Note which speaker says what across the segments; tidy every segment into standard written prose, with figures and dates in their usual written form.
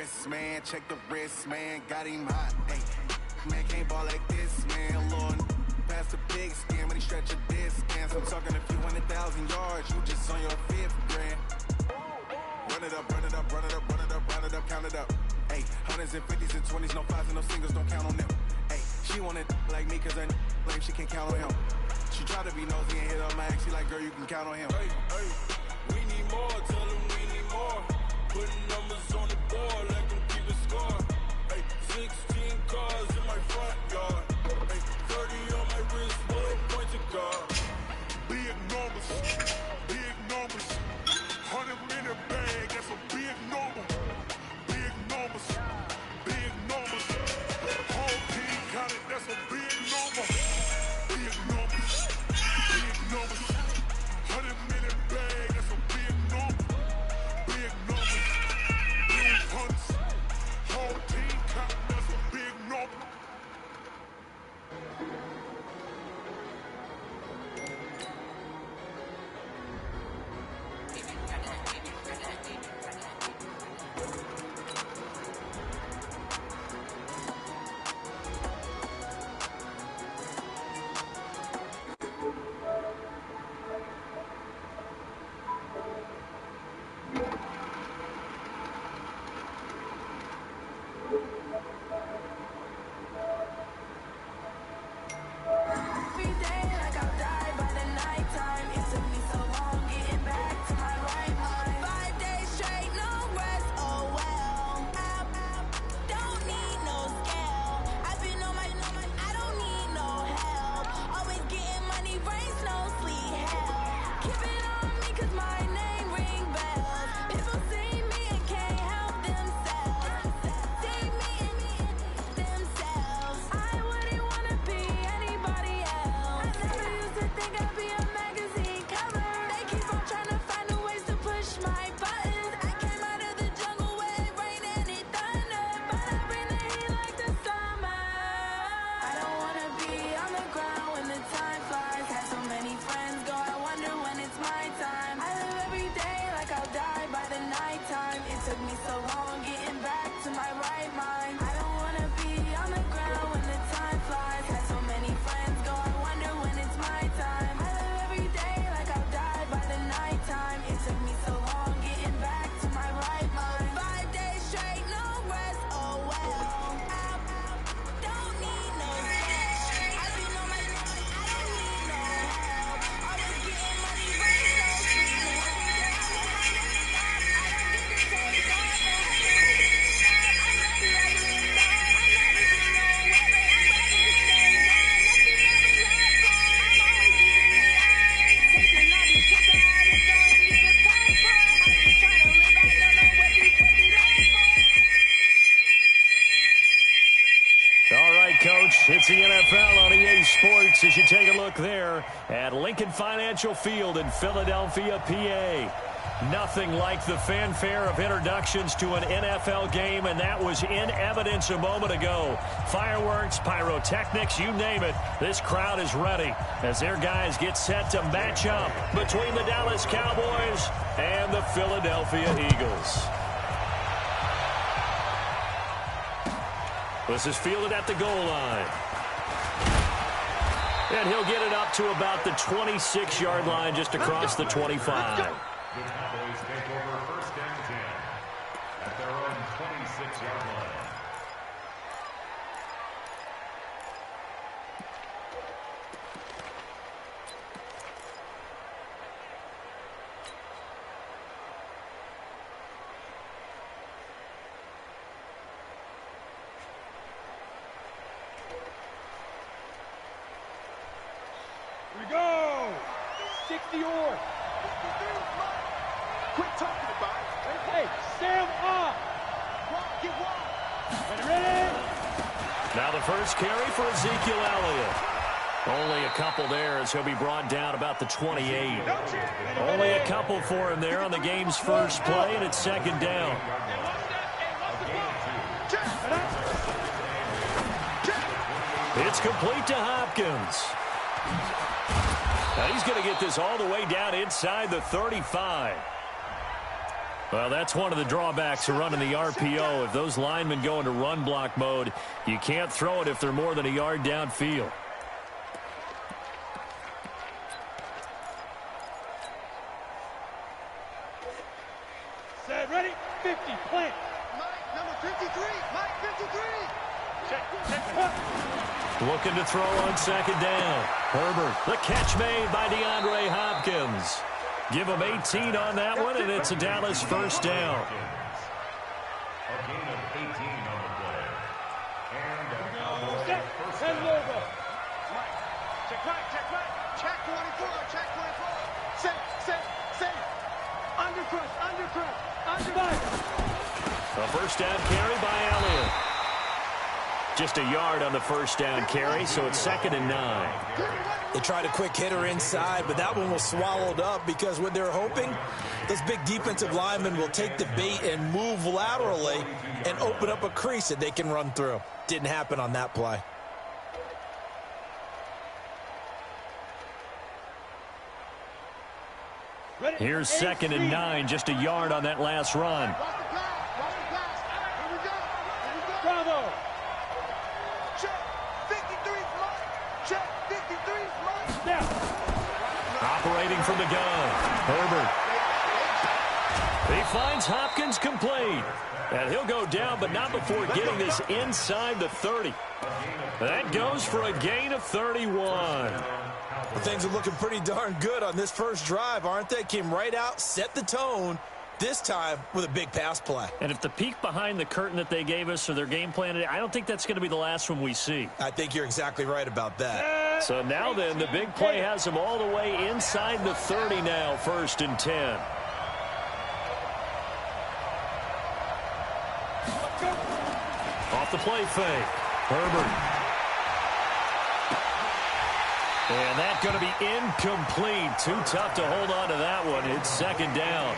Speaker 1: wrist, man. Check the wrist, man. Got him hot. Hey, man can't ball like this, man. Lord, past the big skin when he stretch a distance. I'm talking a few 100,000 yards. You just on your 5th grand. Run it up, run it up, run it up, run it up, run it up, count it up. Hey, hundreds and 50s and 20s, no 5s and no singles, don't count on them. Hey, she want it like me, cause her lame, she can't count on him. She try to be nosy and hit up my ex, she like, girl, you can count on him.
Speaker 2: Hey, hey, we need more, tell them we need more. Putting numbers on the board, let them keep it score. Hey, 16 cars in my front yard. Hey, 30 on my wrist, bullet point to guard.
Speaker 3: Big numbers, 100 in the bag, that's a big number. Big numbers, whole team counted, that's a big number. Big numbers, 100 in the bag, that's a big number. Big numbers, big hundreds, whole team counted, that's a big number.
Speaker 4: Coach, it's the NFL on EA Sports as you take a look there at Lincoln Financial Field in Philadelphia, PA. Nothing like the fanfare of introductions to an NFL game, and that was in evidence a moment ago. Fireworks, pyrotechnics, you name it. This crowd is ready as their guys get set to match up between the Dallas Cowboys and the Philadelphia Eagles. This is fielded at the goal line. And he'll get it up to about the 26-yard line, just across the 25.
Speaker 5: The Cowboys take over first and 10 at their own 26-yard line.
Speaker 6: Here we go. 60 yards.
Speaker 3: Quit talking about it.
Speaker 6: Hey, Sam off.
Speaker 3: Get wide.
Speaker 6: Ready?
Speaker 4: Now the first carry for Ezekiel Elliott. Only a couple there as he'll be brought down about the 28. Only a couple for him there on the game's first play, and it's second down. It's complete to Hopkins. Now he's going to get this all the way down inside the 35. Well, that's one of the drawbacks of running the RPO. If those linemen go into run block mode, you can't throw it if they're more than a yard downfield.
Speaker 6: Set, ready, 50, plant.
Speaker 7: Mike, number 53, Mike 53.
Speaker 4: Looking to throw on second down. Herbert, the catch made by DeAndre Hopkins. Give him 18 on that one, and it's a Dallas first down.
Speaker 5: A gain of 18 on the play. And a Cowboys
Speaker 6: Set,
Speaker 5: first
Speaker 6: head
Speaker 5: down.
Speaker 6: over.
Speaker 7: Check right, check right. Check 24, check 24. Set. Under crush.
Speaker 4: A first down carry by Elliott. Just a yard on the first down carry, so it's 2nd and 9.
Speaker 8: They tried a quick hitter inside, but that one was swallowed up because what they're hoping, those big defensive linemen will take the bait and move laterally and open up a crease that they can run through. Didn't happen on that play.
Speaker 6: Ready,
Speaker 4: Here's 2nd and 9, just a yard on that last run.
Speaker 7: Watch the pass. Here we go.
Speaker 6: Bravo.
Speaker 7: Check 53's Mike. Check 53's Mike.
Speaker 6: Now,
Speaker 4: Operating from the gun, Herbert. He finds Hopkins complete. And he'll go down, but not before getting this inside the 30. That goes for a gain of 31.
Speaker 8: Well, things are looking pretty darn good on this first drive, aren't they? Came right out, set the tone, this time with a big pass play.
Speaker 4: And if the peek behind the curtain that they gave us or their game plan, I don't think that's going to be the last one we see.
Speaker 8: I think you're exactly right about that.
Speaker 4: So now then, the big play has him all the way inside the 30 now, 1st and 10. Off the play fake, Herbert. And that's going to be incomplete. Too tough to hold on to that one. It's 2nd down.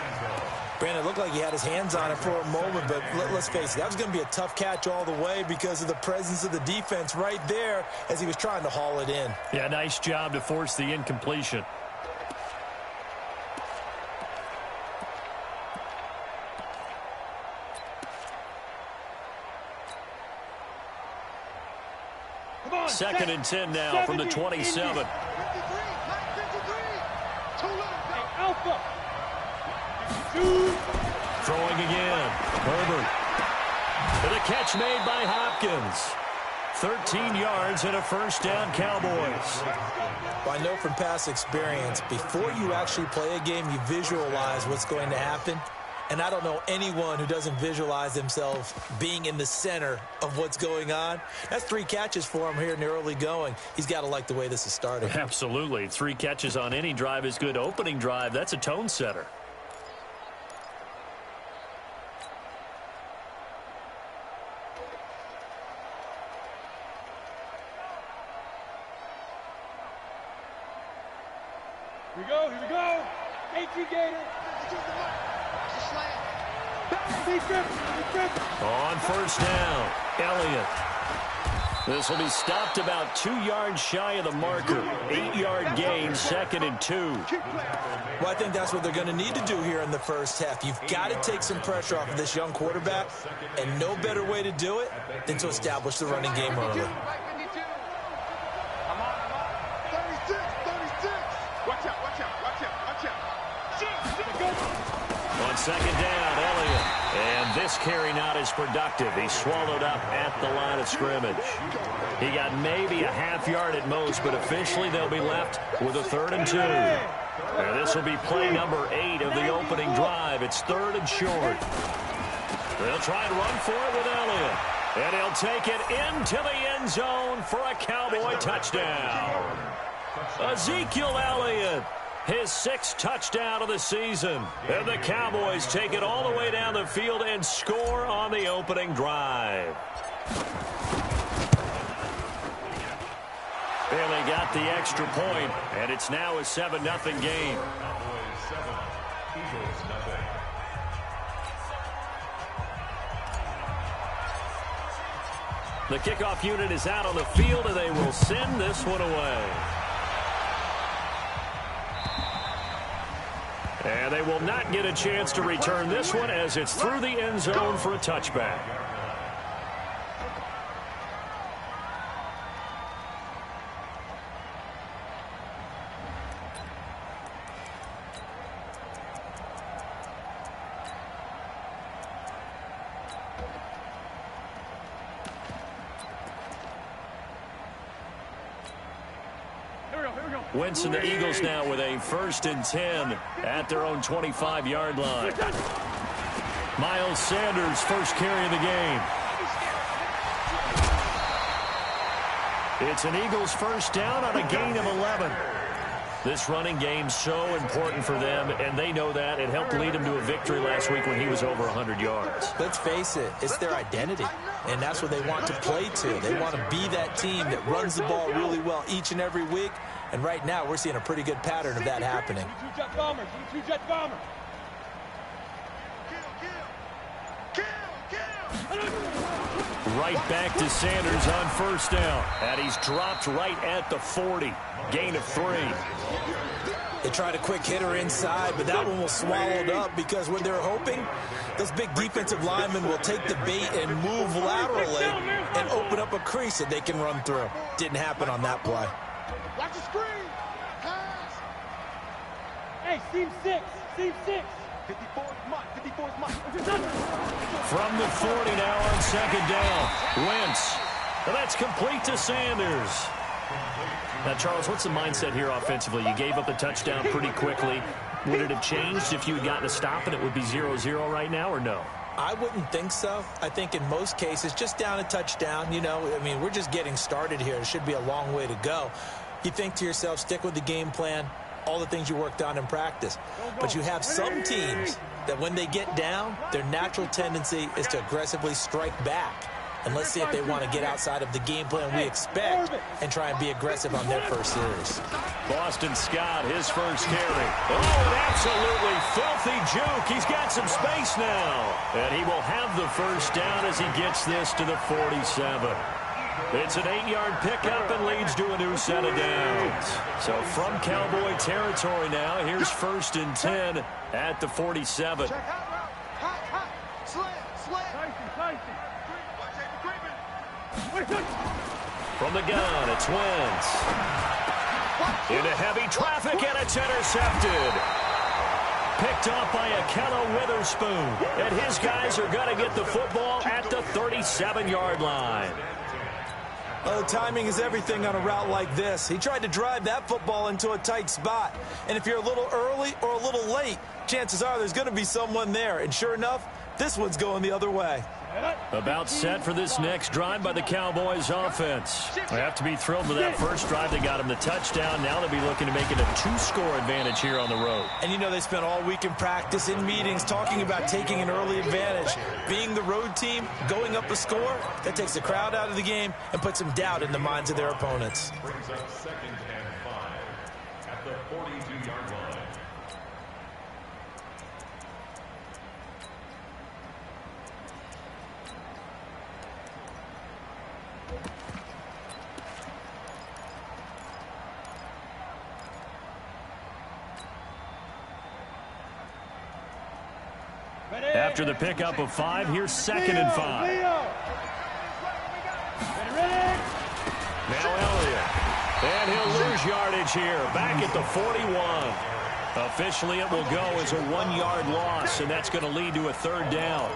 Speaker 8: Brandon, it looked like he had his hands on it for a moment, but let's face it, that was going to be a tough catch all the way because of the presence of the defense right there as he was trying to haul it in.
Speaker 4: Yeah, nice job to force the incompletion.
Speaker 6: come on.
Speaker 4: 2nd and 10 now from the 27.
Speaker 7: 53, Mike 53. Too little.
Speaker 6: Hey, Alpha. 2.
Speaker 4: Throwing again. Herbert. And a catch made by Hopkins. 13 yards and a first down, Cowboys.
Speaker 8: Well, I know from past experience, before you actually play a game, you visualize what's going to happen. And I don't know anyone who doesn't visualize themselves being in the center of what's going on. That's 3 catches for him here in the early going. He's got to like the way this is starting.
Speaker 4: Absolutely. 3 catches on any drive is good. Opening drive, that's a tone setter.
Speaker 6: Here we go. 18 Gator.
Speaker 4: On first down, Elliott. This will be stopped about 2 yards shy of the marker. 8-yard gain, 2nd and 2.
Speaker 8: Well, I think that's what they're going to need to do here in the first half. You've got to take some pressure off of this young quarterback, and no better way to do it than to establish the running game early.
Speaker 7: 36. Watch out.
Speaker 4: On second down, Elliott. And this carry not as productive. He's swallowed up at the line of scrimmage. He got maybe a half-yard at most, but officially they'll be left with a 3rd and 2. And this will be play number 8 of the opening drive. It's 3rd and short. They'll try and run for it with Elliott. And he'll take it into the end zone for a Cowboy touchdown. Ezekiel Elliott, his 6th touchdown of the season. And the Cowboys take it all the way down the field and score on the opening drive. And they got the extra point, and it's now a 7-0 game.
Speaker 5: Cowboys 7, Eagles 0.
Speaker 4: The kickoff unit is out on the field, and they will send this one away. And And they will not get a chance to return this one as it's through the end zone for a touchback. Wentz and the Eagles now with a 1st and 10 at their own 25-yard line. Miles Sanders, first carry of the game. It's an Eagles first down on a gain of 11. This running game's so important for them, and they know that. It helped lead them to a victory last week when he was over 100 yards.
Speaker 8: Let's face it, it's their identity, and that's what they want to play to. They want to be that team that runs the ball really well each and every week, and right now we're seeing a pretty good pattern of that happening.
Speaker 6: Two-jet bombers. Two-jet bomber.
Speaker 4: Right back to Sanders on first down, and he's dropped right at the 40. Gain of 3.
Speaker 8: They tried a quick hitter inside, but that one was swallowed up because when they're hoping, those big defensive linemen will take the bait and move laterally and open up a crease that they can run through. Didn't happen on that play.
Speaker 7: Watch the screen. Pass.
Speaker 6: Hey, seam 6. Seam 6.
Speaker 7: 54 is mine. 54 is mine.
Speaker 4: From the 40 now on second down. Wentz. Well, that's complete to Sanders. Now, Charles, what's the mindset here offensively? You gave up a touchdown pretty quickly. Would it have changed if you had gotten a stop and it would be 0-0 right now, or no?
Speaker 8: I wouldn't think so. I think in most cases, just down a touchdown, you know, I mean, we're just getting started here. It should be a long way to go. You think to yourself, stick with the game plan, all the things you worked on in practice. But you have some teams that when they get down, their natural tendency is to aggressively strike back. And let's see if they want to get outside of the game plan we expect and try and be aggressive on their first series.
Speaker 4: Boston Scott, his first carry. Oh, an absolutely filthy juke. He's got some space now. And he will have the first down as he gets this to the 47. It's an 8-yard pickup and leads to a new set of downs. So from Cowboy territory now, here's 1st and 10 at the 47.
Speaker 7: Check out route. Hot. Slam.
Speaker 6: Tyson.
Speaker 4: From the gun, it's Wentz. Into heavy traffic, and it's intercepted. Picked off by Ahkello Witherspoon. And his guys are going to get the football at the 37-yard line.
Speaker 8: Oh, timing is everything on a route like this. He tried to drive that football into a tight spot. And if you're a little early or a little late, chances are there's going to be someone there. And sure enough, this one's going the other way.
Speaker 4: About set for this next drive by the Cowboys offense. They have to be thrilled with that first drive. They got him the touchdown. Now they'll be looking to make it a 2-score advantage here on the road.
Speaker 8: And you know they spent all week in practice, in meetings, talking about taking an early advantage. Being the road team, going up a score, that takes the crowd out of the game and puts some doubt in the minds of their opponents.
Speaker 5: Brings up 2nd and 5 at the 42-yard line.
Speaker 4: After the pickup of 5, here's 2nd and 5. Now Elliott. And he'll lose yardage here. Back at the 41. Officially, it will go as a 1-yard loss, and that's going to lead to a 3rd down.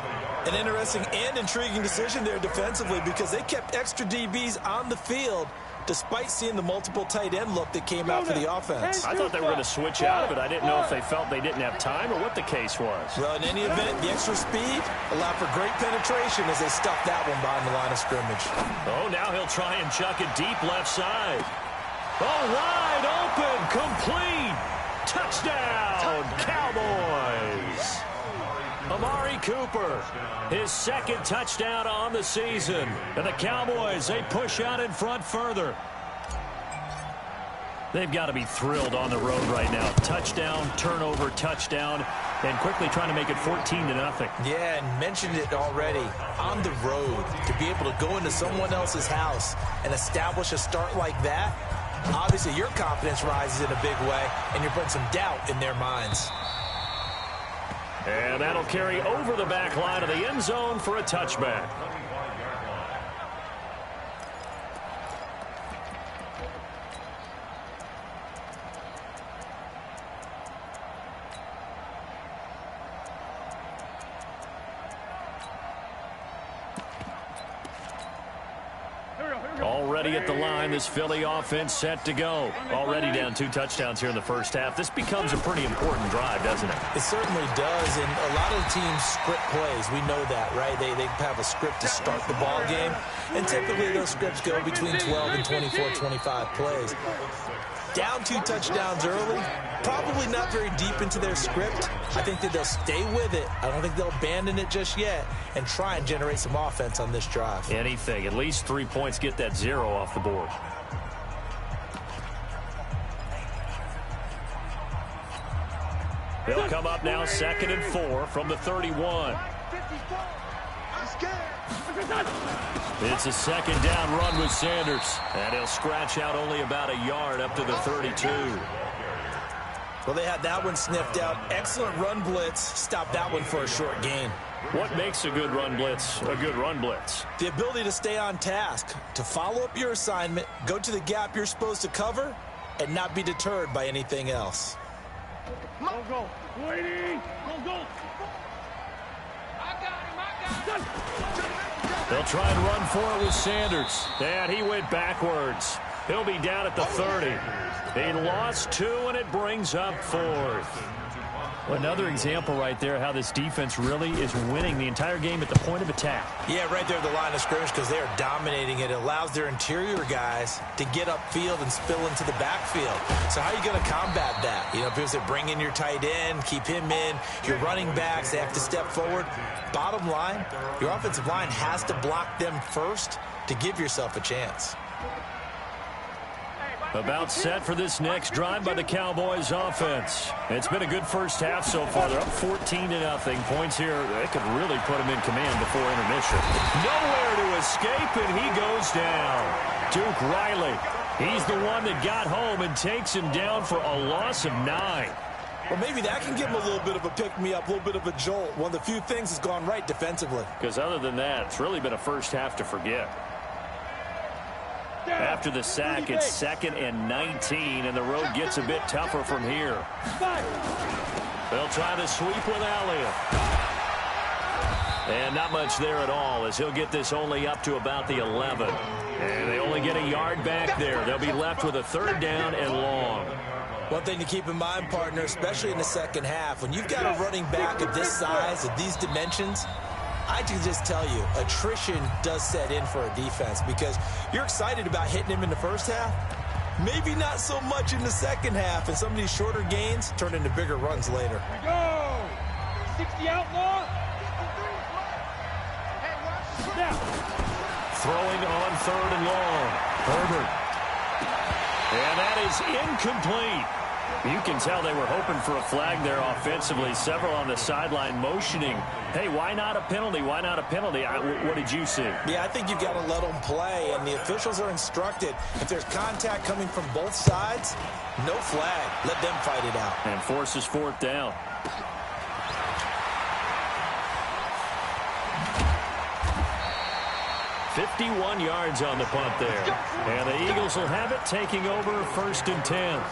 Speaker 8: An interesting and intriguing decision there defensively because they kept extra DBs on the field despite seeing the multiple tight end look that came out for the offense.
Speaker 4: I thought they were going to switch out of it. I didn't know if they felt they didn't have time or what the case was.
Speaker 8: Well, in any event, the extra speed allowed for great penetration as they stuffed that one behind the line of scrimmage.
Speaker 4: Oh, now he'll try and chuck it deep left side. Oh, wide open, complete. Touchdown, Cowboys. Amari Cooper, his 2nd touchdown on the season. And the Cowboys, they push out in front further. They've got to be thrilled on the road right now. Touchdown, turnover, touchdown, and quickly trying to make it 14-0.
Speaker 8: Yeah, and mentioned it already. On the road, to be able to go into someone else's house and establish a start like that, obviously your confidence rises in a big way, and you're putting some doubt in their minds.
Speaker 4: And that'll carry over the back line of the end zone for a touchback. Already at the line, this Philly offense set to go. Already down 2 touchdowns here in the first half. This becomes a pretty important drive, doesn't it?
Speaker 8: It certainly does, and a lot of the teams script plays. We know that, right? They have a script to start the ball game, and typically those scripts go between 12 and 24, 25 plays. Down 2 touchdowns early, probably not very deep into their script. I think that they'll stay with it. I don't think they'll abandon it just yet and try and generate some offense on this drive.
Speaker 4: Anything. At least 3 points, get that 0 off the board. They'll come up now 2nd and 4 from the 31. It's a second down run with Sanders. And he'll scratch out only about a yard up to the 32.
Speaker 8: Well, they had that one sniffed out. Excellent run blitz. Stop that one for a short gain.
Speaker 4: What makes a good run blitz a good run blitz?
Speaker 8: The ability to stay on task, to follow up your assignment, go to the gap you're supposed to cover, and not be deterred by anything else.
Speaker 6: Go. Waiting. Go. I got him.
Speaker 4: They'll try and run for it with Sanders. And he went backwards. He'll be down at the 30. They lost 2, and it brings up 4th. Well, another example right there how this defense really is winning the entire game at the point of attack.
Speaker 8: Yeah, right there at the line of scrimmage because they are dominating it. It allows their interior guys to get upfield and spill into the backfield. So how are you going to combat that? You know, if it was to bring in your tight end, keep him in, your running backs, they have to step forward. Bottom line, your offensive line has to block them first to give yourself a chance.
Speaker 4: About set for this next drive by the Cowboys offense. It's been a good first half so far. They're up 14-0. Points here, they could really put them in command before intermission. Nowhere to escape, and he goes down. Duke Riley, he's the one that got home and takes him down for a loss of 9.
Speaker 8: Well, maybe that can give him a little bit of a pick-me-up, a little bit of a jolt. One of the few things that's gone right defensively.
Speaker 4: Because other than that, it's really been a first half to forget. After the sack, it's 2nd and 19, and the road gets a bit tougher from here. They'll try to sweep with Elliott. And not much there at all, as he'll get this only up to about the 11. And they only get a yard back there. They'll be left with a 3rd down and long.
Speaker 8: One thing to keep in mind, partner, especially in the second half, when you've got a running back of this size, of these dimensions, I can just tell you, attrition does set in for a defense because you're excited about hitting him in the first half. Maybe not so much in the second half, and some of these shorter gains turn into bigger runs later.
Speaker 6: Here we go. 60 outlaw. Now.
Speaker 4: Throwing on 3rd and long. Herbert. And that is incomplete. You can tell they were hoping for a flag there offensively. Several on the sideline motioning. Hey, why not a penalty? Why not a penalty? What did you see?
Speaker 8: Yeah, I think you've got to let them play, and the officials are instructed. If there's contact coming from both sides, no flag. Let them fight it out.
Speaker 4: And forces 4th down. .51 yards on the punt there. And the Eagles will have it, taking over 1st and 10.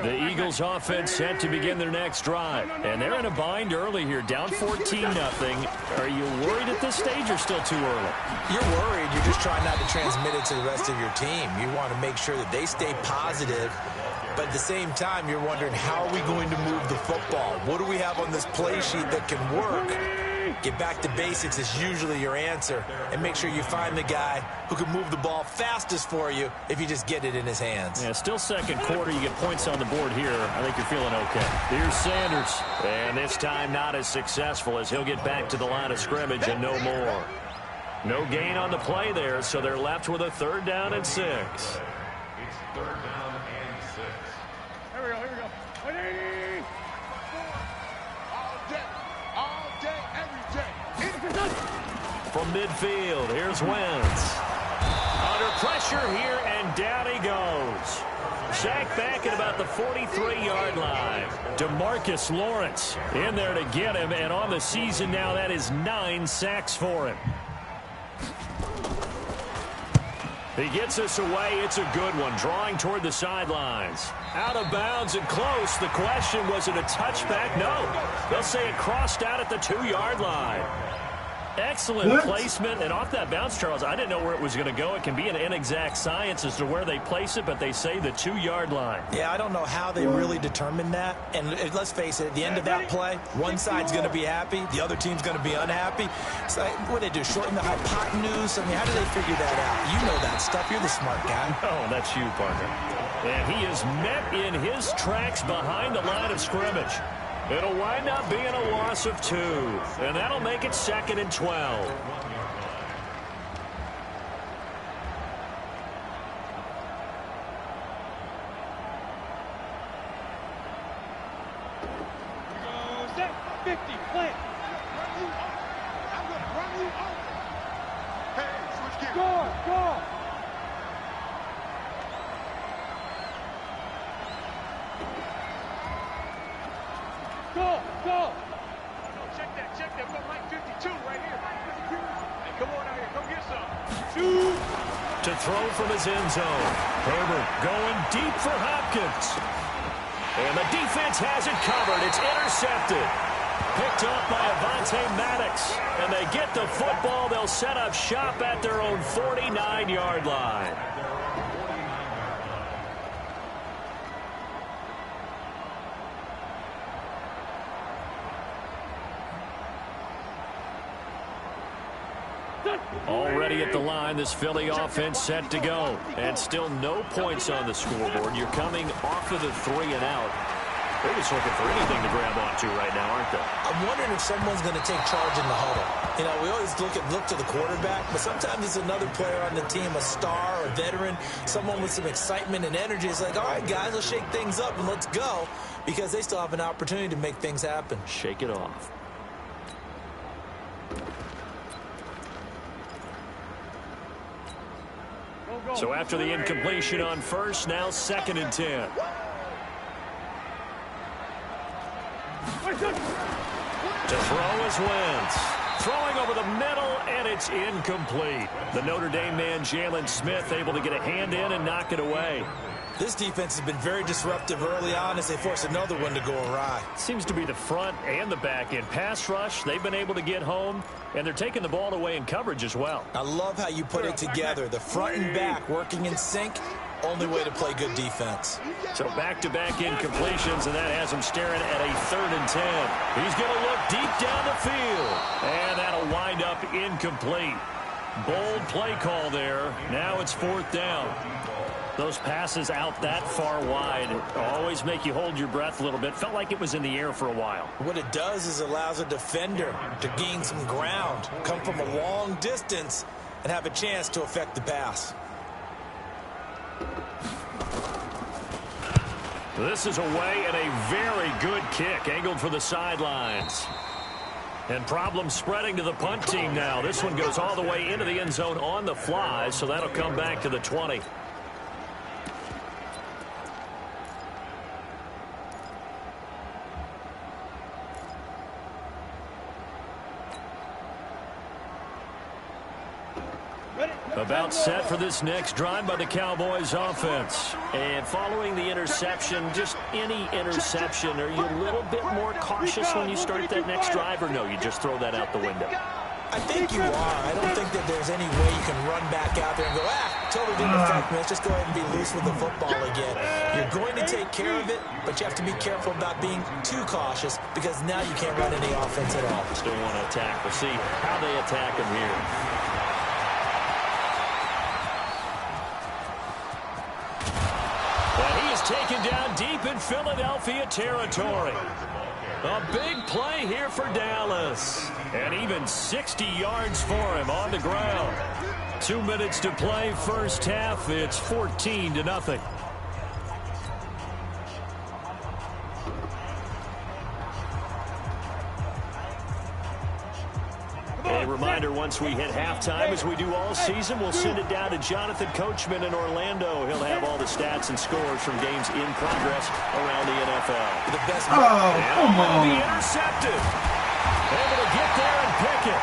Speaker 4: The Eagles offense set to begin their next drive. And they're in a bind early here, down 14-0. Are you worried at this stage or still too early?
Speaker 8: You're worried. You're just trying not to transmit it to the rest of your team. You want to make sure that they stay positive. But at the same time, you're wondering, how are we going to move the football? What do we have on this play sheet that can work? Get back to basics is usually your answer. And make sure you find the guy who can move the ball fastest for you if you just get it in his hands.
Speaker 4: Yeah, still second quarter. You get points on the board here. I think you're feeling okay. Here's Sanders. And this time not as successful as he'll get back to the line of scrimmage and no more. No gain on the play there, so they're left with a 3rd down and 6.
Speaker 5: It's 3rd down and 6.
Speaker 6: Here we go. 180.
Speaker 7: All day, every day.
Speaker 4: From midfield, here's Wentz. Under pressure here, and down he goes. sack back at about the 43-yard line. DeMarcus Lawrence in there to get him, and on the season now, that is 9 sacks for him. He gets us away. It's a good one, drawing toward the sidelines. Out of bounds and close. The question, was it a touchback? No. They'll say it crossed out at the 2-yard line. Excellent placement, and off that bounce, Charles, I didn't know where it was going to go. It can be an inexact science as to where they place it, but they say the 2-yard line.
Speaker 8: Yeah, I don't know how they really determined that. And let's face it, at the end of that play, one side's going to be happy, the other team's going to be unhappy. So what do they do, shorten the hypotenuse? I mean, how do they figure that out? You know that stuff. You're the smart guy.
Speaker 4: Oh, that's you, partner. And he is met in his tracks behind the line of scrimmage. It'll wind up being a loss of 2, and that'll make it 2nd and 12.
Speaker 6: Set 50, plant.
Speaker 7: I'm going to run you over. Hey, switch gears.
Speaker 6: Go. Go.
Speaker 7: Check that. We've got Mike 52 right here. Hey, come on out here. Come get some.
Speaker 4: To throw from his end zone. Herbert going deep for Hopkins. And the defense has it covered. It's intercepted. Picked up by Avonte Maddox. And they get the football. They'll set up shop at their own 49-yard line. Already at the line, this Philly offense set to go. And still no points on the scoreboard. You're coming off of the 3 and out. They're just looking for anything to grab onto right now, aren't they?
Speaker 8: I'm wondering if someone's going to take charge in the huddle. You know, we always look to the quarterback, but sometimes it's another player on the team, a star, a veteran, someone with some excitement and energy. It's like, all right, guys, let's shake things up and let's go, because they still have an opportunity to make things happen.
Speaker 4: Shake it off. So after the incompletion on first, now 2nd and 10. To throw is Wentz. Throwing over the middle, and it's incomplete. The Notre Dame man, Jalen Smith, able to get a hand in and knock it away.
Speaker 8: This defense has been very disruptive early on as they force another one to go awry.
Speaker 4: Seems to be the front and the back end. Pass rush, they've been able to get home, and they're taking the ball away in coverage as well.
Speaker 8: I love how you put it together. The front and back working in sync. Only way to play good defense.
Speaker 4: So back-to-back incompletions, and that has him staring at a 3rd and 10. He's going to look deep down the field, and that'll wind up incomplete. Bold play call there. Now it's 4th down. Those passes out that far wide always make you hold your breath a little bit. Felt like it was in the air for a while.
Speaker 8: What it does is allows a defender to gain some ground, come from a long distance, and have a chance to affect the pass.
Speaker 4: This is away and a very good kick, angled for the sidelines. And problems spreading to the punt team now. This one goes all the way into the end zone on the fly, so that'll come back to the 20. About set for this next drive by the Cowboys offense. And following the interception, just any interception, are you a little bit more cautious when you start that next drive, or no, you just throw that out the window?
Speaker 8: I think you are. I don't think that there's any way you can run back out there and go, totally didn't affect me. Let's just go ahead and be loose with the football again. You're going to take care of it, but you have to be careful about being too cautious, because now you can't run any offense at all.
Speaker 4: Still want to attack. We'll see how they attack him here. Taken down deep in Philadelphia territory. A big play here for Dallas. And even 60 yards for him on the ground. 2 minutes to play first half. It's 14-0. A reminder, once we hit halftime, as we do all season, we'll send it down to Jonathan Coachman in Orlando. He'll have all the stats and scores from games in progress around the NFL.
Speaker 8: The best.
Speaker 9: Oh, come on.
Speaker 4: Be intercepted. Able to get there and pick it.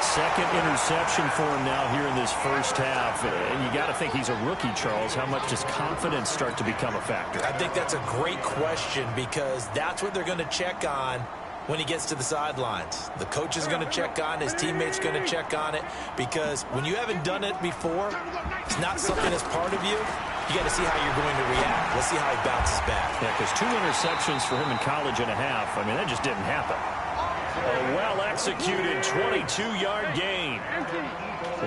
Speaker 4: Second interception for him now here in this first half. And you got to think he's a rookie, Charles. How much does confidence start to become a factor?
Speaker 8: I think that's a great question because that's what they're going to check on when he gets to the sidelines. The coach is going to check on, his teammates going to check on it, because when you haven't done it before, it's not something that's part of you. You got to see how you're going to react. Let's see how he bounces back.
Speaker 4: Yeah, because 2 interceptions for him in college and a half. I mean, that just didn't happen. A well-executed 22-yard gain.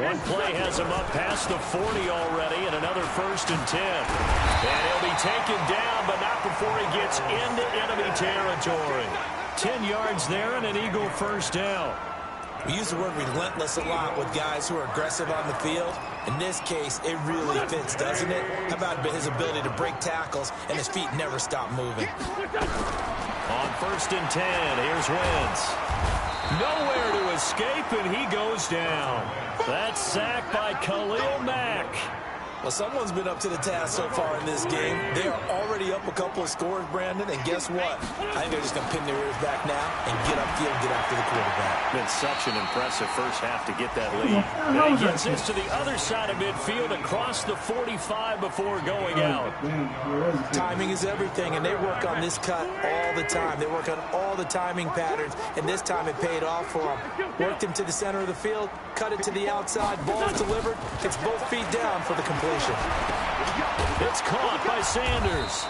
Speaker 4: One play has him up past the 40 already, and another 1st and 10. And he'll be taken down, but not before he gets into enemy territory. 10 yards there and an Eagle first down.
Speaker 8: We use the word relentless a lot with guys who are aggressive on the field. In this case, it really fits, doesn't it? How about his ability to break tackles and his feet never stop moving?
Speaker 4: On 1st and 10, here's Wentz. Nowhere to escape, and he goes down. That's sacked by Khalil Mack.
Speaker 8: Well, someone's been up to the task so far in this game. They are already up a couple of scores, Brandon, and guess what? I think they're just going to pin their ears back now and get upfield and get after the quarterback.
Speaker 4: Been such an impressive first half to get that lead. And he gets this to the other side of midfield across the 45 before going out.
Speaker 8: Timing is everything, and they work on this cut all the time. They work on all the timing patterns, and this time it paid off for them. Worked him to the center of the field, cut it to the outside, ball's delivered. It's both feet down for the completion.
Speaker 4: It's caught by Sanders.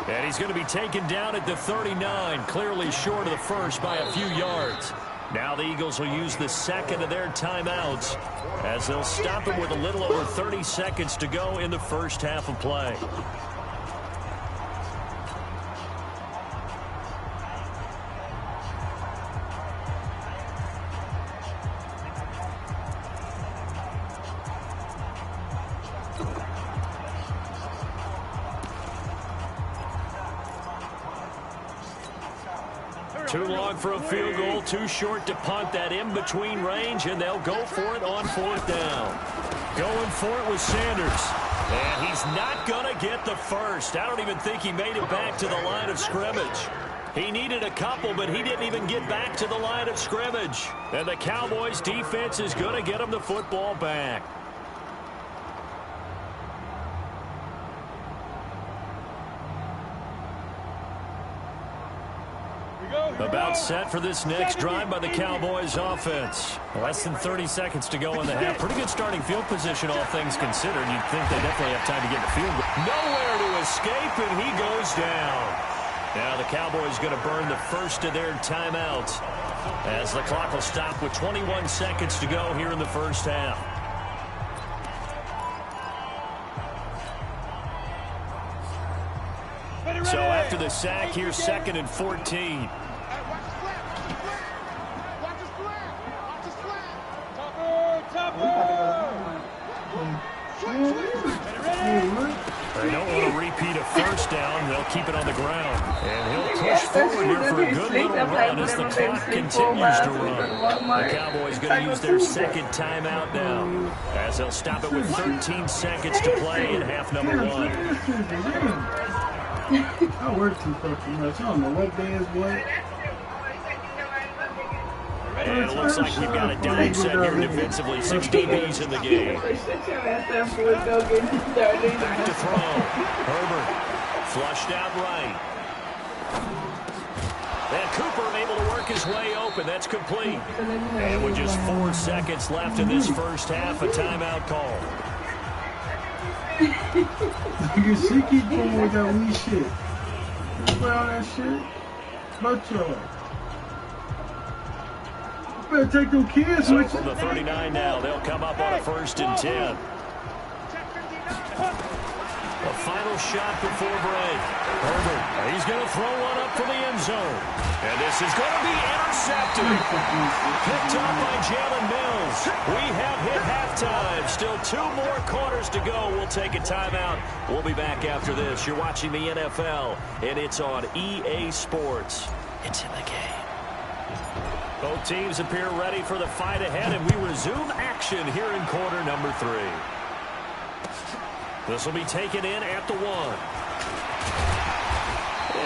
Speaker 4: And he's going to be taken down at the 39, clearly short of the first by a few yards. Now the Eagles will use the second of their timeouts as they'll stop him with a little over 30 seconds to go in the first half of play. Too long for a field goal, too short to punt that in-between range, and they'll go for it on 4th down. Going for it with Sanders. And he's not going to get the first. I don't even think he made it back to the line of scrimmage. He needed a couple, but he didn't even get back to the line of scrimmage. And the Cowboys defense is going to get him the football back. About set for this next drive by the Cowboys offense. Less than 30 seconds to go in the half. Pretty good starting field position, all things considered. You'd think they definitely have time to get the field goal. Nowhere to escape, and he goes down. Now the Cowboys going to burn the first of their timeouts as the clock will stop with 21 seconds to go here in the first half. So after the sack, here's 2nd and 14. They don't want to repeat a first down. They'll keep it on the ground. And he'll push forward here for a good little run as the clock continues to run. The Cowboys going to use their second timeout now as they'll stop it with 13 seconds to play in half number 1.
Speaker 9: I work too fucking much. I don't know what day is what.
Speaker 4: And it looks like we've got a dime set here defensively. 6 DBs in the game. Back to throw. Herbert flushed out right. And Cooper able to work his way open. That's complete. And with just 4 seconds left in this first half, a timeout call.
Speaker 9: You see, keep going with that wee shit. You play all that shit? But y'all. You better take them kids
Speaker 4: So
Speaker 9: with
Speaker 4: from
Speaker 9: you.
Speaker 4: the 39 now, they'll come up on a 1st and 10. A final shot before break. Herbert, he's going to throw one up for the end zone. And this is going to be intercepted. Picked up by Jalen Mills. We have hit halftime. Still 2 more quarters to go. We'll take a timeout. We'll be back after this. You're watching the NFL, and it's on EA Sports. It's in the game. Both teams appear ready for the fight ahead, and we resume action here in quarter number 3. This will be taken in at the 1.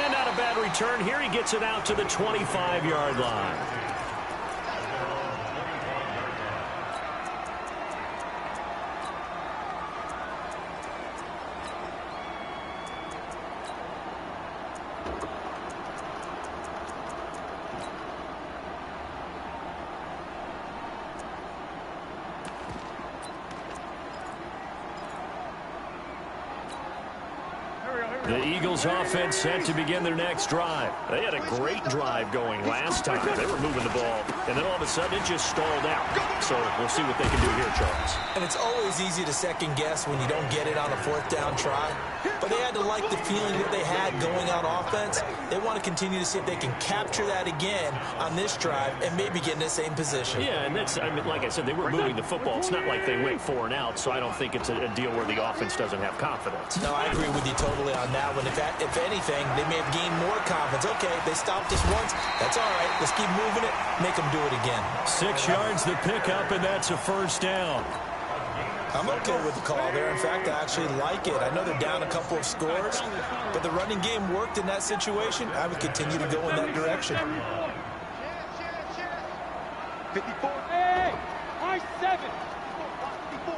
Speaker 4: And not a bad return here. He gets it out to the 25-yard line. The Eagles offense set to begin their next drive. They had a great drive going last time. They were moving the ball, and then all of a sudden it just stalled out. So we'll see what they can do here, Charles.
Speaker 8: And it's always easy to second guess when you don't get it on a 4th down try. But they had to like the feeling that they had going on offense. They want to continue to see if they can capture that again on this drive and maybe get in the same position.
Speaker 4: Yeah, and that's, I mean, like I said, they were moving the football. It's not like they went 4 and out, so I don't think it's a deal where the offense doesn't have confidence.
Speaker 8: No, I agree with you totally on that one. If anything, they may have gained more confidence. Okay, they stopped us once. That's all right. Let's keep moving it. Make them do it again.
Speaker 4: 6 yards the pickup, and that's a 1st down.
Speaker 8: I'm okay with the call there. In fact, I actually like it. I know they're down a couple of scores, but the running game worked in that situation. I would continue to go in that direction.
Speaker 6: 54. Hey, I 7. 54.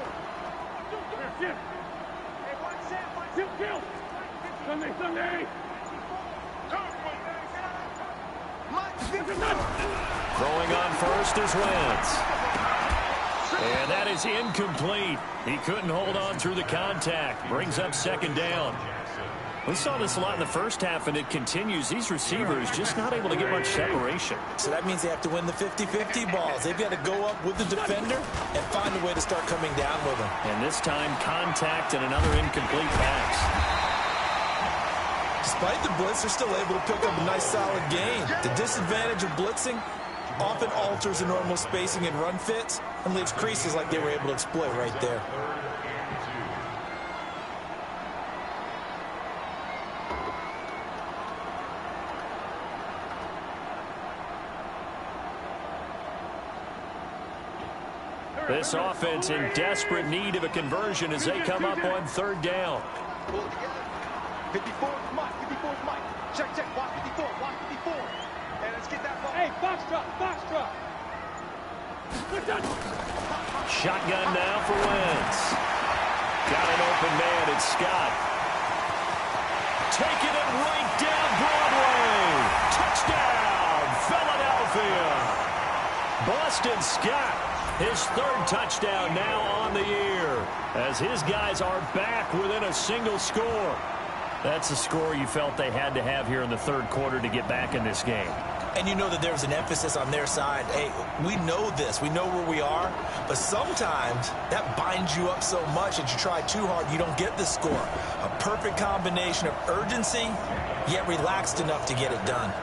Speaker 6: Sunday.
Speaker 4: Throwing on first is Wentz. And that is incomplete. He couldn't hold on through the contact. Brings up 2nd down. We saw this a lot in the first half, and it continues. These receivers just not able to get much separation.
Speaker 8: So that means they have to win the 50-50 balls. They've got to go up with the defender and find a way to start coming down with them.
Speaker 4: And this time, contact and another incomplete pass.
Speaker 8: Despite the blitz, they're still able to pick up a nice solid gain. The disadvantage of blitzing often alters the normal spacing and run fits and leaves creases like they were able to exploit right there.
Speaker 4: This offense in desperate need of a conversion as they come up on 3rd down.
Speaker 6: 54 is Mike. 54 is Mike. Check. Watch 54. Watch 54. And let's get that ball. Hey, box drop.
Speaker 4: Shotgun now for Wentz. Got an open man. It's Scott. Taking it right down Broadway. Touchdown, Philadelphia. Boston Scott. His 3rd touchdown now on the year as his guys are back within a single score. That's a score you felt they had to have here in the 3rd quarter to get back in this game.
Speaker 8: And you know that there's an emphasis on their side. Hey, we know this. We know where we are. But sometimes that binds you up so much that you try too hard, you don't get the score. A perfect combination of urgency, yet relaxed enough to get it done.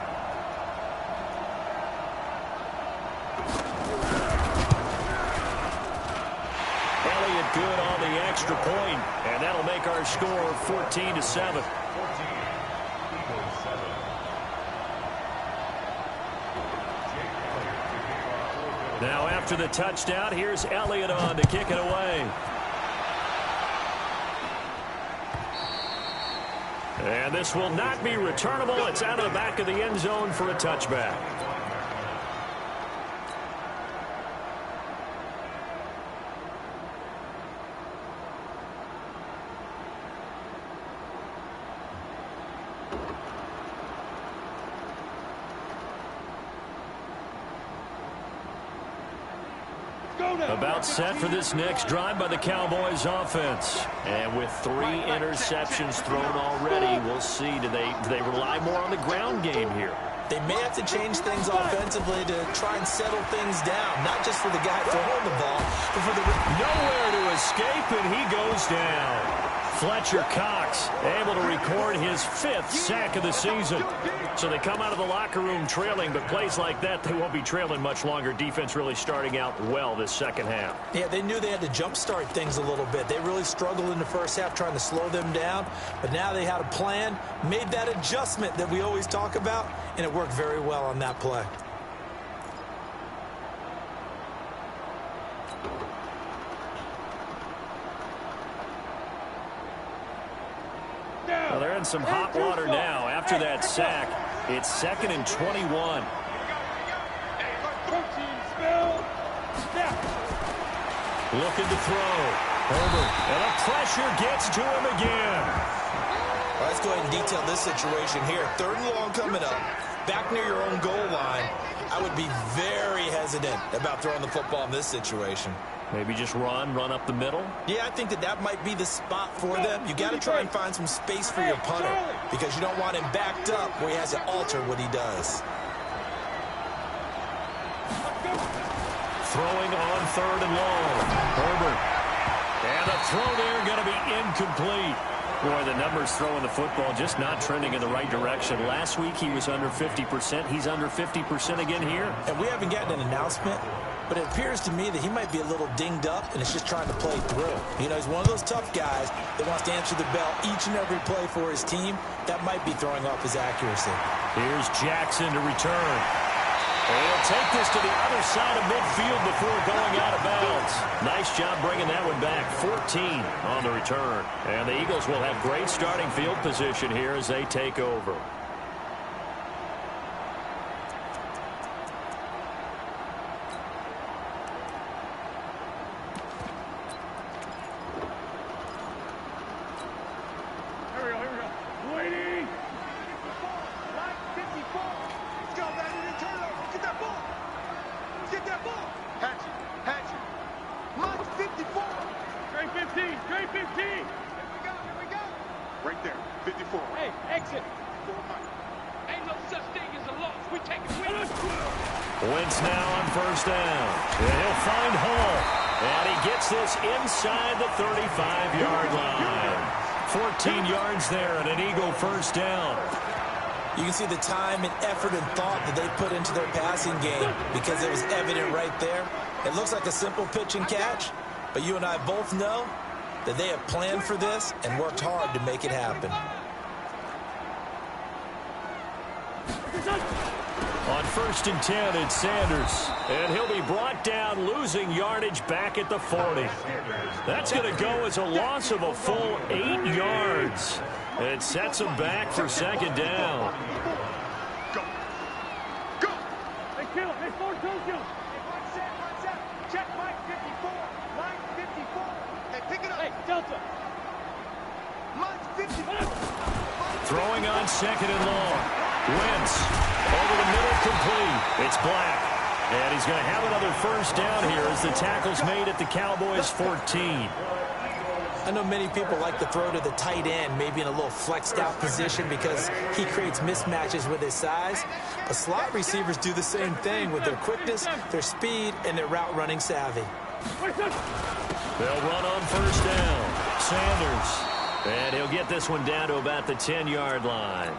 Speaker 4: Good on the extra point, and that'll make our score 14-7. Now after the touchdown, here's Elliott on to kick it away. And this will not be returnable. It's out of the back of the end zone for a touchback. About set for this next drive by the Cowboys offense. And with 3 interceptions thrown already, we'll see. Do they rely more on the ground game here?
Speaker 8: They may have to change things offensively to try and settle things down. Not just for the guy throwing the ball, but for the...
Speaker 4: Nowhere to escape, and he goes down. Fletcher Cox able to record his 5th sack of the season. So they come out of the locker room trailing, but plays like that, they won't be trailing much longer. Defense really starting out well this 2nd half.
Speaker 8: Yeah, they knew they had to jumpstart things a little bit. They really struggled in the 1st half trying to slow them down, but now they had a plan, made that adjustment that we always talk about, and it worked very well on that play.
Speaker 4: Well, they're in some hot water now after that sack. It's 2nd and 21. Looking to throw. Herbert. And the pressure gets to him again.
Speaker 8: Well, let's go ahead and detail this situation here. 3rd and long coming up. Back near your own goal line. I would be very hesitant about throwing the football in this situation.
Speaker 4: Maybe just run up the middle?
Speaker 8: Yeah, I think that might be the spot for them. You got to try and find some space for your punter because you don't want him backed up where he has to alter what he does.
Speaker 4: Throwing on 3rd and long. Herbert. And the throw there going to be incomplete. Boy, the numbers throwing the football just not trending in the right direction. Last week he was under 50%. He's under 50% again here.
Speaker 8: And we haven't gotten an announcement, but it appears to me that he might be a little dinged up and is just trying to play through. You know, he's one of those tough guys that wants to answer the bell each and every play for his team. That might be throwing off his accuracy.
Speaker 4: Here's Jackson to return. He'll take this to the other side of midfield before going out of bounds. Nice job bringing that one back. 14 on the return. And the Eagles will have great starting field position here as they take over.
Speaker 6: Right there, 54.
Speaker 7: Hey, exit. Ain't no such thing as a loss. We take it with us.
Speaker 4: Wentz now on 1st down. And he'll find Hall. And he gets this inside the 35-yard line. 14 yards there and an Eagle 1st down.
Speaker 8: You can see the time and effort and thought that they put into their passing game because it was evident right there. It looks like a simple pitch and catch, but you and I both know that they have planned for this and worked hard to make it happen.
Speaker 4: On 1st and 10, it's Sanders. And he'll be brought down, losing yardage back at the 40. That's going to go as a loss of a full 8 yards. It sets him back for 2nd down.
Speaker 6: Go. Go.
Speaker 7: Hey, kill. Hey, forward, kill. One set. Check Mike 54. Mike 54. Hey, pick it up. Hey, Delta. Mike 54.
Speaker 4: Throwing on 2nd and long. Wentz over the middle, complete. It's Black. And he's going to have another 1st down here as the tackle's made at the Cowboys 14.
Speaker 8: I know many people like to throw to the tight end, maybe in a little flexed out position because he creates mismatches with his size. But slot receivers do the same thing with their quickness, their speed, and their route running savvy.
Speaker 4: They'll run on 1st down. Sanders. And he'll get this one down to about the 10-yard line.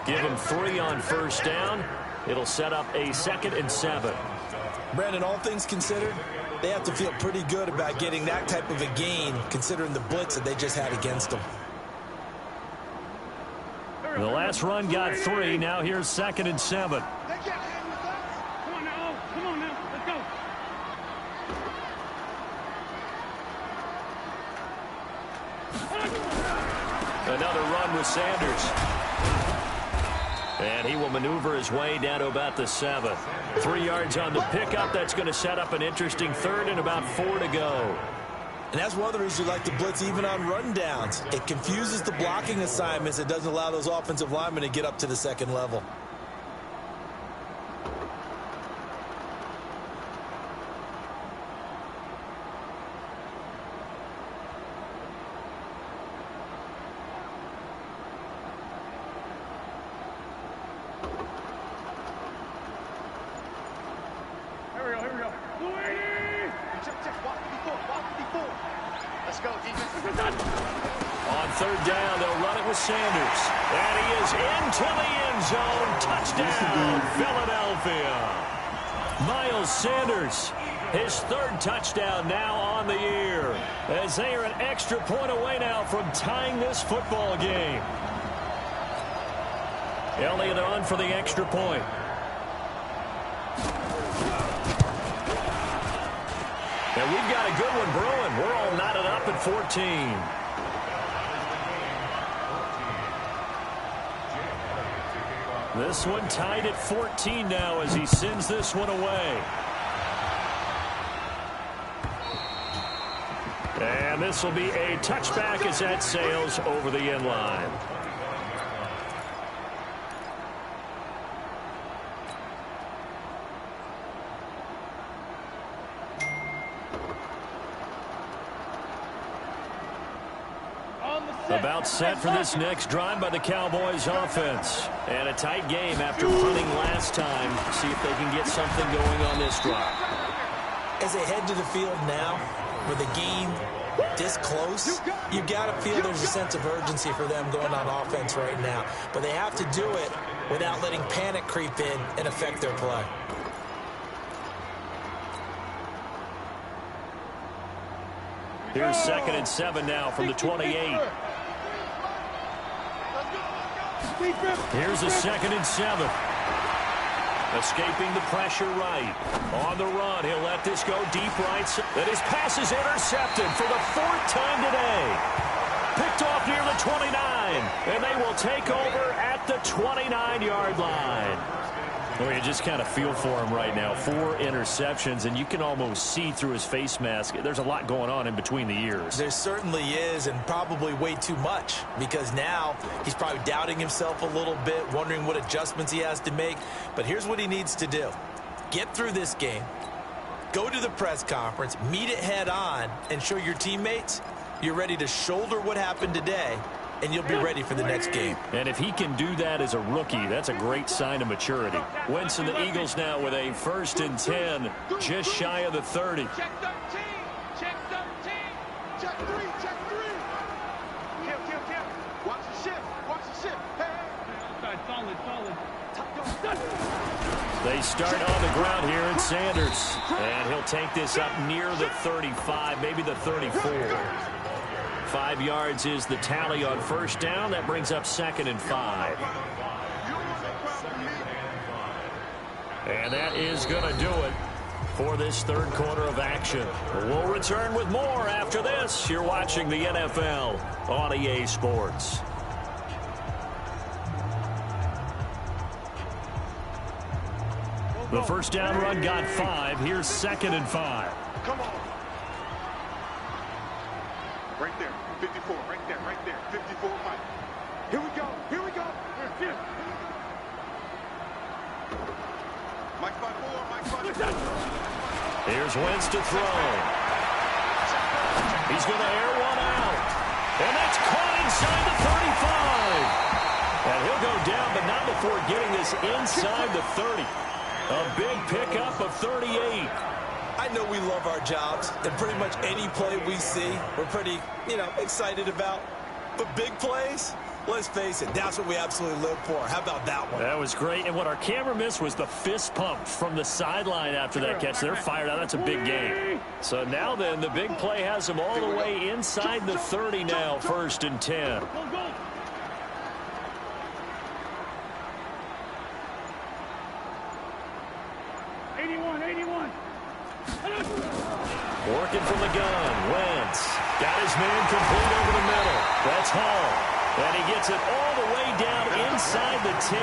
Speaker 4: Give him 3 on 1st down. It'll set up a 2nd and 7.
Speaker 8: Brandon, all things considered, they have to feel pretty good about getting that type of a gain considering the blitz that they just had against them.
Speaker 4: The last run got 3. Now here's 2nd and 7.
Speaker 7: Come on now. Let's go.
Speaker 4: Another run with Sanders. And he will maneuver his way down to about the 7. 3 yards on the pickup. That's going to set up an interesting 3rd and about 4 to go.
Speaker 8: And that's one of the reasons you like to blitz even on rundowns. It confuses the blocking assignments. It doesn't allow those offensive linemen to get up to the 2nd level.
Speaker 4: On 3rd down, they'll run it with Sanders. And he is into the end zone. Touchdown, Philadelphia. Miles Sanders, his 3rd touchdown now on the year, as they are an extra point away now from tying this football game. Elliott on for the extra point. And we've got a good one brewing. We're all knotted up at 14. This one tied at 14 now as he sends this one away. And this will be a touchback as that sails over the end line. About set for this next drive by the Cowboys offense. And a tight game after punting last time. See if they can get something going on this drive.
Speaker 8: As they head to the field now, with the game this close, you got to feel there's a sense of urgency for them going on offense right now. But they have to do it without letting panic creep in and affect their play.
Speaker 4: Here's 2nd and 7 now from the 28. Here's a 2nd and 7. Escaping the pressure right. On the run, he'll let this go deep right. That his pass is intercepted for the 4th time today. Picked off near the 29. And they will take over at the 29-yard line. Well, you just kind of feel for him right now. 4 interceptions, and you can almost see through his face mask. There's a lot going on in between the ears.
Speaker 8: There certainly is, and probably way too much, because now he's probably doubting himself a little bit, wondering what adjustments he has to make. But here's what he needs to do. Get through this game, go to the press conference, meet it head on, and show your teammates you're ready to shoulder what happened today, and you'll be ready for the next game.
Speaker 4: And if he can do that as a rookie, that's a great sign of maturity. Wentz and the Eagles now with a 1st and 10, just shy of the 30.
Speaker 6: Check 13. Check 13. Check 3. Check 3. Kill. Watch the shift. Watch the shift. Hey. Solid.
Speaker 4: They start on the ground here at Sanders. And he'll take this up near the 35, maybe the 34. 5 yards is the tally on 1st down. That brings up 2nd and 5. And that is going to do it for this 3rd quarter of action. We'll return with more after this. You're watching the NFL on EA Sports. The 1st down run got 5. Here's 2nd and 5.
Speaker 6: Come on. Right there. 54, right there, 54, Mike. Here we go. Mike 5-4.
Speaker 4: Here's Wentz to throw. He's going to air one out. And that's caught inside the 35. And he'll go down, but not before getting this inside the 30. A big pickup of 38.
Speaker 8: I know we love our jobs, and pretty much any play we see, we're pretty, excited about. But big plays, let's face it, that's what we absolutely live for. How about that one?
Speaker 4: That was great. And what our camera missed was the fist pump from the sideline after that catch. They're fired out. That's a big game. So now then, the big play has them all the way inside the 30 now, 1st and 10. Working from the gun, Wentz got his man complete over the middle. That's Hall, and he gets it all the way down inside the 10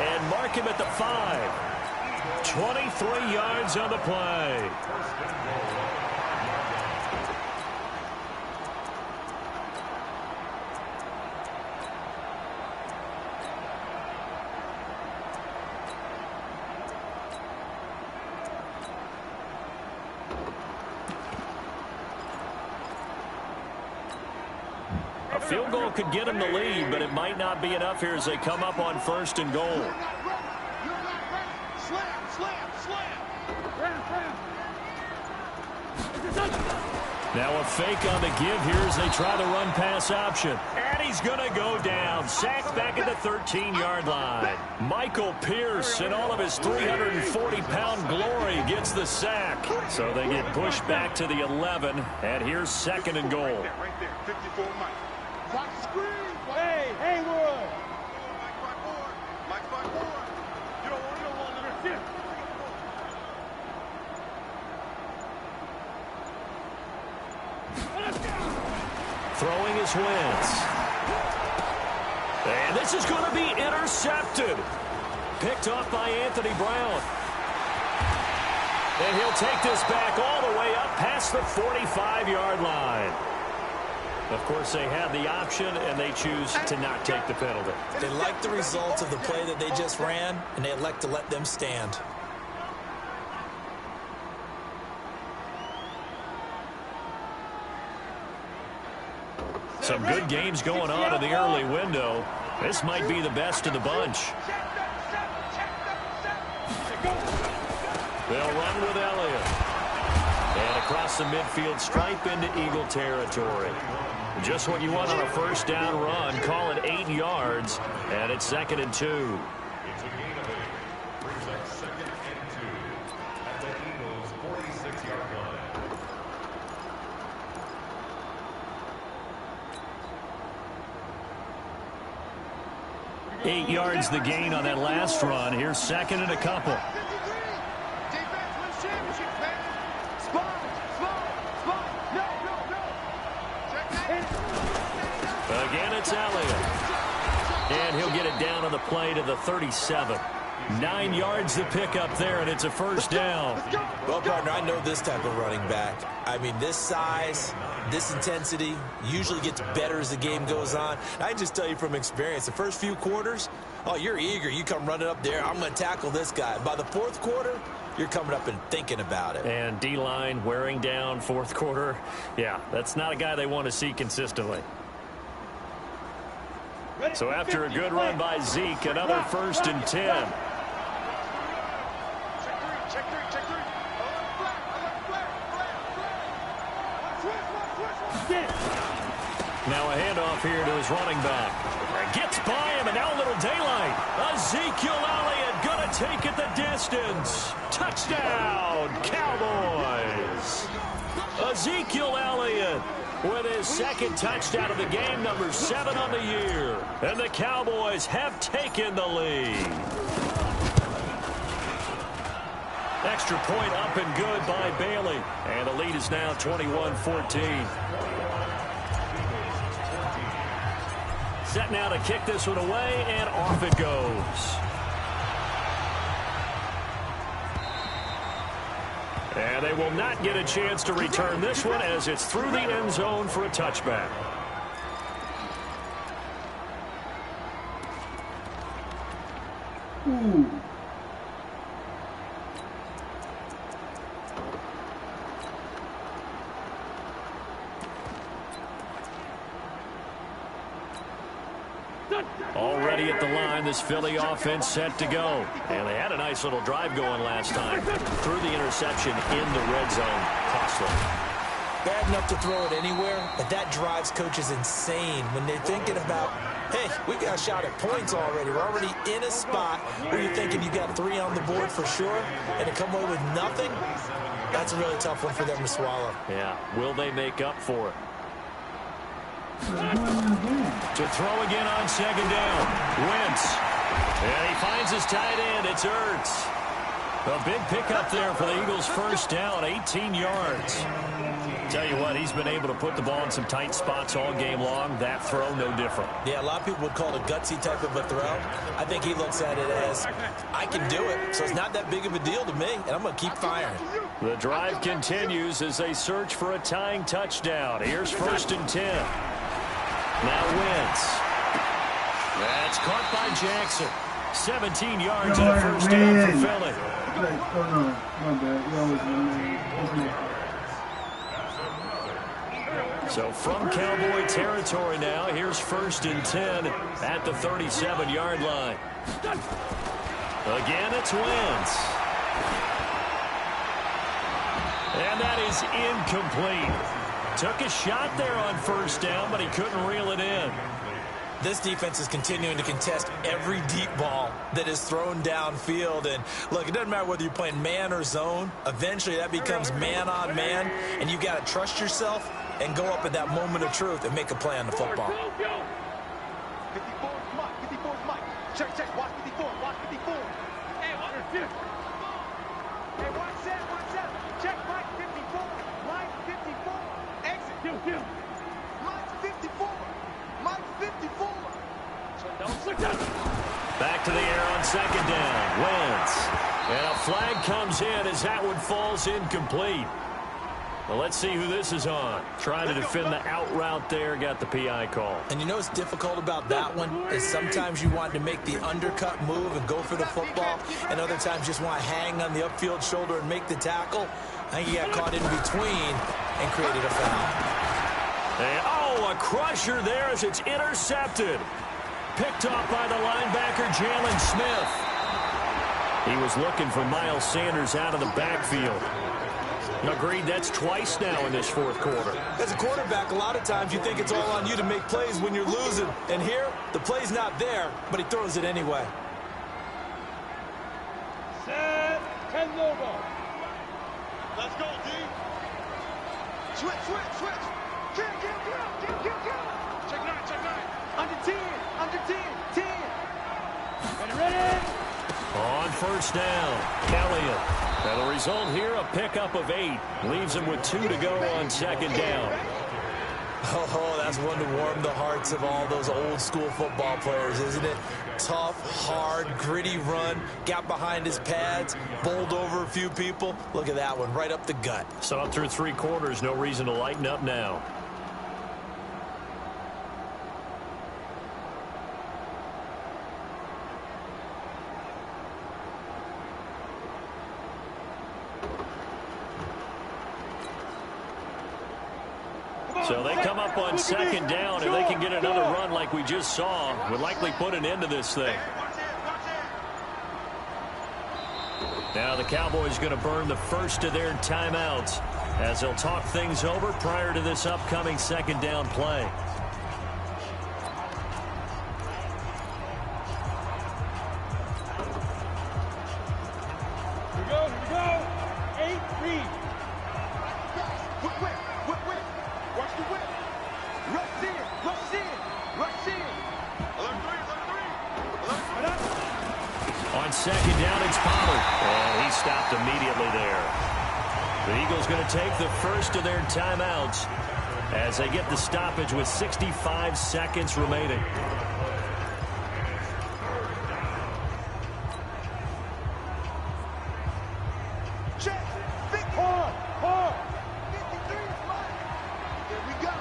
Speaker 4: and mark him at the 5. 23 yards on the play. Field goal could get them the lead, but it might not be enough here as they come up on 1st and goal. Now a fake on the give here as they try the run-pass option. And he's going to go down. Sacked back at the 13-yard line. Michael Pierce, in all of his 340-pound glory, gets the sack. So they get pushed back to the 11, and here's 2nd and goal.
Speaker 6: Right there, 54, Mike. Watch the screen.
Speaker 7: Hey, Haywood.
Speaker 6: Mike 5-4. You don't want to
Speaker 4: Throwing his Wentz. And this is going to be intercepted. Picked off by Anthony Brown. And he'll take this back all the way up past the 45-yard line. Of course, they had the option, and they choose to not take the penalty.
Speaker 8: They like the results of the play that they just ran, and they elect to let them stand.
Speaker 4: Some good games going on in the early window. This might be the best of the bunch. They'll run with Elliott. And across the midfield stripe into Eagle territory. Just what you want on a first down run. Call it 8 yards, and it's 2nd and 2.
Speaker 5: It's a gain of 8. Brings up 2nd and 2 at the Eagles' 46-yard line.
Speaker 4: 8 yards the gain on that last run. Here's 2nd and a couple. Again, it's Elliott. And he'll get it down on the play to the 37. 9 yards to pick up there, and it's a first down.
Speaker 8: Well, partner, I know this type of running back. I mean, this size, this intensity usually gets better as the game goes on. I can just tell you from experience, the first few quarters, oh, you're eager. You come running up there, I'm going to tackle this guy. By the fourth quarter, you're coming up and thinking about it.
Speaker 4: And D-line wearing down fourth quarter. Yeah, that's not a guy they want to see consistently. So after a good run by Zeke, another 1st and 10. Now a handoff here to his running back. Gets by him, and now a little daylight. Ezekiel Elliott going to take it the distance. Touchdown, Cowboys. Ezekiel Elliott with his 2nd touchdown of the game, number 7 on the year. And the Cowboys have taken the lead. Extra point up and good by Bailey. And the lead is now 21-14. Set now to kick this one away, and off it goes. And they will not get a chance to return this one as it's through the end zone for a touchback.
Speaker 9: Ooh.
Speaker 4: Already at the line, this Philly offense set to go. And they had a nice little drive going last time. Threw the interception in the red zone. Costly.
Speaker 8: Bad enough to throw it anywhere, but that drives coaches insane when they're thinking about, hey, we got a shot at points already. We're already in a spot where you're thinking you got 3 on the board for sure, and to come away with nothing, that's a really tough one for them to swallow.
Speaker 4: Yeah, will they make up for it? To throw again on 2nd down. Wentz. And he finds his tight end. It's Ertz. A big pickup there for the Eagles' first down, 18 yards. Tell you what, he's been able to put the ball in some tight spots all game long. That throw, no different.
Speaker 8: Yeah, a lot of people would call it a gutsy type of a throw. I think he looks at it as, I can do it, so it's not that big of a deal to me, and I'm going to keep firing.
Speaker 4: The drive continues as they search for a tying touchdown. Here's 1st and 10. Now Wentz. That's caught by Jackson. 17 yards and a first down for Philly.
Speaker 9: Oh, no. My bad.
Speaker 4: So from Cowboy territory now, here's 1st and 10 at the 37-yard line. Again, it's Wentz. And that is incomplete. Took a shot there on 1st down, but he couldn't reel it in.
Speaker 8: This defense is continuing to contest every deep ball that is thrown downfield. And, look, it doesn't matter whether you're playing man or zone. Eventually, that becomes man on man, and you got to trust yourself and go up at that moment of truth and make a play on the football.
Speaker 6: 54, Mike. 54, Mike. Check. Watch 54. Watch 54. Hey, watch this. Hey, watch that. Check Mike 54. Mike 54. Exit. Mike 54. Mike 54. So don't sit down.
Speaker 4: Back to the air on second down. Wentz. And a flag comes in as that one falls incomplete. Well, let's see who this is on. Trying to defend the out route there, got the PI call.
Speaker 8: And you know what's difficult about that one is sometimes you want to make the undercut move and go for the football, and other times just want to hang on the upfield shoulder and make the tackle. I think he got caught in between and created a foul.
Speaker 4: And, a crusher there as it's intercepted. Picked off by the linebacker, Jalen Smith. He was looking for Miles Sanders out of the backfield. Agreed, that's twice now in this fourth quarter.
Speaker 8: As a quarterback, a lot of times you think it's all on you to make plays when you're losing. And here, the play's not there, but he throws it anyway.
Speaker 7: Set, 10 logo. Let's go, D. Switch. Kill. Check nine. Under 10. 10. Ready.
Speaker 4: On first down, Elliott. And the result here, a pickup of 8. Leaves him with 2 to go on second down.
Speaker 8: Oh, that's one to warm the hearts of all those old school football players, isn't it? Tough, hard, gritty run. Got behind his pads, bowled over a few people. Look at that one, right up the gut.
Speaker 4: Saw it through 3 quarters. No reason to lighten up now. So they come up on second down. If they can get another run like we just saw, would likely put an end to this thing. Now the Cowboys going to burn the first of their timeouts as they'll talk things over prior to this upcoming second down play.
Speaker 7: Here we go. 8, read. Whip. Watch the whip. Rush in. Alert 3.
Speaker 4: On second down, it's Pollard. And he stopped immediately there. The Eagles going to take the first of their timeouts as they get the stoppage with 65 seconds remaining.
Speaker 7: Check. Big hard. 53 is mine. Here we go.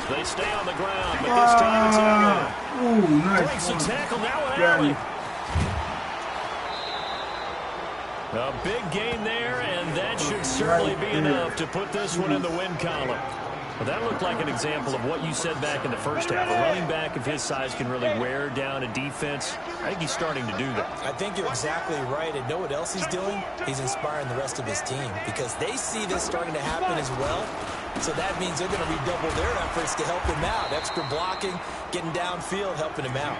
Speaker 4: They stay on the ground, but this time it's Allen.
Speaker 9: Ooh, nice.
Speaker 4: Breaks the tackle now with
Speaker 9: Got
Speaker 4: Allen.
Speaker 9: me.
Speaker 4: A big gain there, and that should certainly be enough to put this one in the win column. Well, that looked like an example of what you said back in the first half. A running back of his size can really wear down a defense. I think he's starting to do that.
Speaker 8: I think you're exactly right. And know what else he's doing? He's inspiring the rest of his team because they see this starting to happen as well. So that means they're going to redouble their efforts to help him out. Extra blocking, getting downfield, helping him out.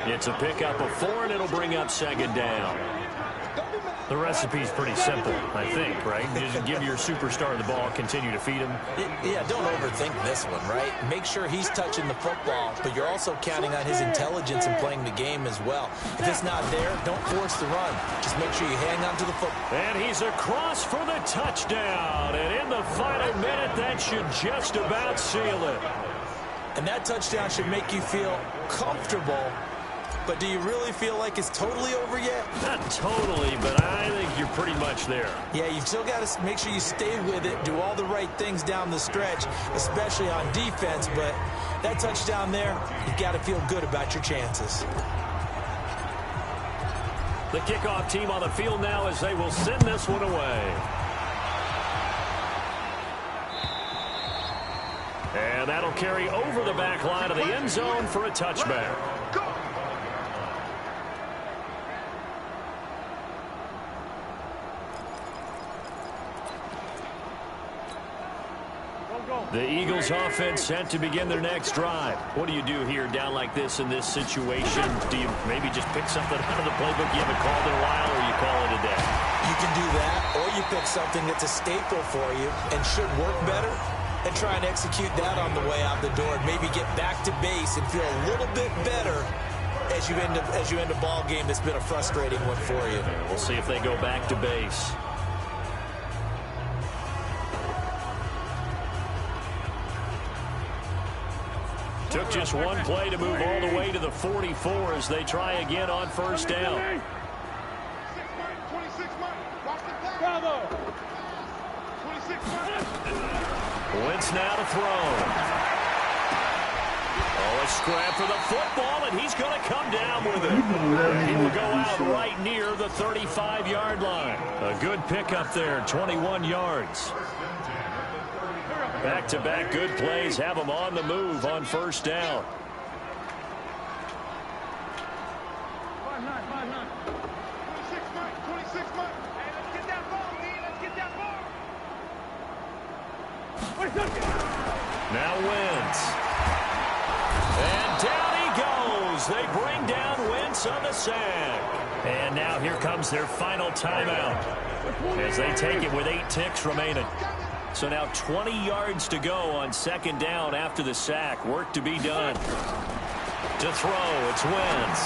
Speaker 4: It's a pickup of 4, and it'll bring up second down. The recipe's pretty simple, I think, right? You just give your superstar the ball, continue to feed him.
Speaker 8: Yeah, don't overthink this one, right? Make sure he's touching the football, but you're also counting on his intelligence in playing the game as well. If it's not there, don't force the run. Just make sure you hang on to the football.
Speaker 4: And he's across for the touchdown. And in the final minute, that should just about seal it.
Speaker 8: And that touchdown should make you feel comfortable. But do you really feel like it's totally over yet?
Speaker 4: Not totally, but I think you're pretty much there.
Speaker 8: Yeah, you've still got to make sure you stay with it, do all the right things down the stretch, especially on defense. But that touchdown there, you've got to feel good about your chances.
Speaker 4: The kickoff team on the field now as they will send this one away. And that'll carry over the back line of the end zone for a touchback. The Eagles offense set to begin their next drive. What do you do here down like this in this situation? Do you maybe just pick something out of the playbook you haven't called in a while, or you call it a day?
Speaker 8: You can do that, or you pick something that's a staple for you and should work better and try and execute that on the way out the door and maybe get back to base and feel a little bit better as you end a ball game that's been a frustrating one for you.
Speaker 4: We'll see if they go back to base. Took just one play to move all the way to the 44 as they try again on first down. Wentz now to throw. Oh, a scrap for the football, and he's going to come down with it. And he will go out right near the 35-yard line. A good pickup there, 21 yards. Back-to-back good plays have him on the move on first down.
Speaker 6: 26 Mike. Hey, let's get that ball, D. Let's get that ball. Now Wentz. And down he goes. They bring down Wentz on the sack. And now here comes their final timeout as they take it with 8 ticks remaining. So now 20 yards to go on second down after the sack. Work to be done. To throw, it's Wentz.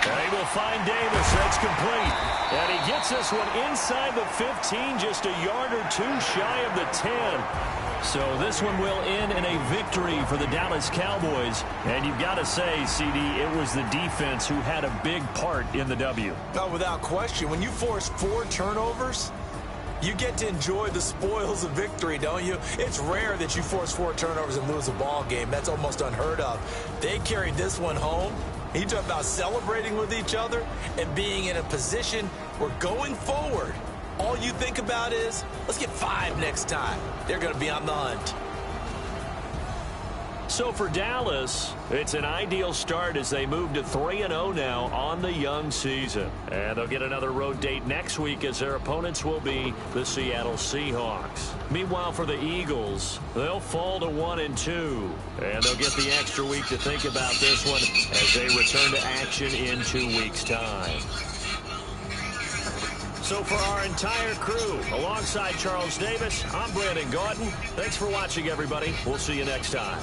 Speaker 6: And he will find Davis. That's complete. And he gets this one inside the 15, just a yard or two shy of the 10. So this one will end in a victory for the Dallas Cowboys. And you've got to say, CD, it was the defense who had a big part in the W.
Speaker 8: No, without question. When you force 4 turnovers, you get to enjoy the spoils of victory, don't you? It's rare that you force 4 turnovers and lose a ball game. That's almost unheard of. They carried this one home. You talk about celebrating with each other and being in a position where going forward, all you think about is, let's get 5 next time. They're going to be on the hunt.
Speaker 4: So for Dallas, it's an ideal start as they move to 3-0 now on the young season. And they'll get another road date next week as their opponents will be the Seattle Seahawks. Meanwhile, for the Eagles, they'll fall to 1-2. And they'll get the extra week to think about this one as they return to action in 2 weeks' time. So for our entire crew, alongside Charles Davis, I'm Brandon Gaudin. Thanks for watching, everybody. We'll see you next time.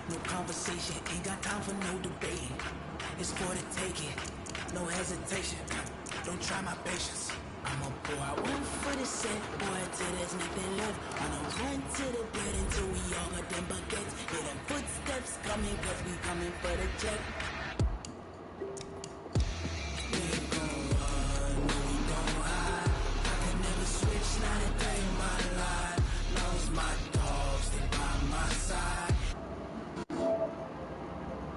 Speaker 10: No conversation, ain't got time for no debating. It's for the taking, no hesitation. Don't try my patience. I'ma pour out one for the set, boy, till there's nothing left. I'ma run to the bed until we all got them buckets. Hear them footsteps coming, cause we coming for the check.